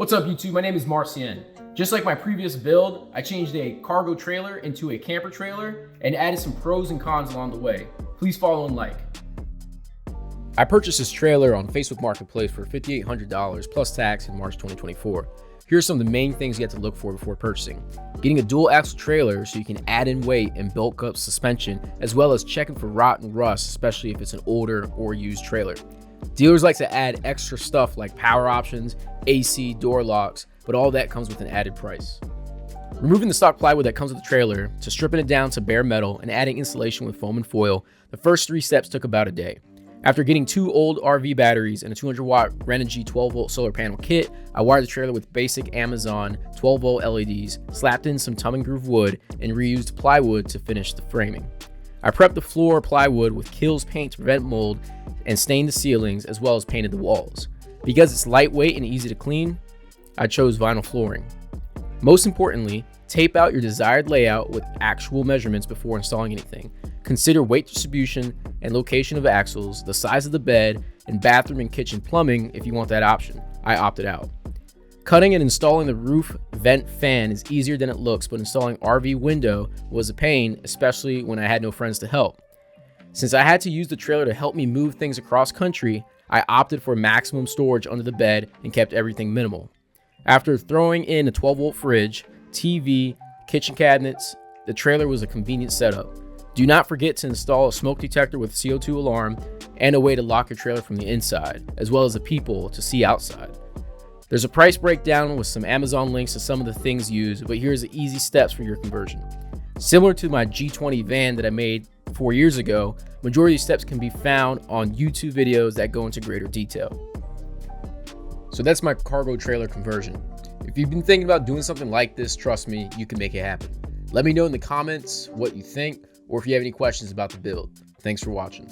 What's up YouTube? My name is Marcien. Just like my previous build, I changed a cargo trailer into a camper trailer and added some pros and cons along the way. Please follow and like. I purchased this trailer on Facebook Marketplace for $5,800 plus tax in March 2024. Here are some of the main things you have to look for before purchasing. Getting a dual axle trailer so you can add in weight and bulk up suspension, as well as checking for rot and rust, especially if it's an older or used trailer. Dealers like to add extra stuff like power options, AC, door locks, but all that comes with an added price. Removing the stock plywood that comes with the trailer to stripping it down to bare metal and adding insulation with foam and foil, the first 3 steps took about a day. After getting 2 old RV batteries and a 200-watt Renogy 12-volt solar panel kit, I wired the trailer with basic Amazon 12-volt LEDs, slapped in some tongue and groove wood, and reused plywood to finish the framing. I prepped the floor plywood with Kills paint to prevent mold and stained the ceilings as well as painted the walls. Because it's lightweight and easy to clean, I chose vinyl flooring. Most importantly, tape out your desired layout with actual measurements before installing anything. Consider weight distribution and location of axles, the size of the bed, and bathroom and kitchen plumbing if you want that option. I opted out. Cutting and installing the roof vent fan is easier than it looks, but installing RV window was a pain, especially when I had no friends to help. Since I had to use the trailer to help me move things across country, I opted for maximum storage under the bed and kept everything minimal. After throwing in a 12-volt fridge, TV, kitchen cabinets, the trailer was a convenient setup. Do not forget to install a smoke detector with CO2 alarm and a way to lock your trailer from the inside, as well as a peephole to see outside. There's a price breakdown with some Amazon links to some of the things used, but here's the easy steps for your conversion. Similar to my G20 van that I made 4 years ago, majority of these steps can be found on YouTube videos that go into greater detail. So that's my cargo trailer conversion. If you've been thinking about doing something like this, trust me, you can make it happen. Let me know in the comments what you think, or if you have any questions about the build. Thanks for watching.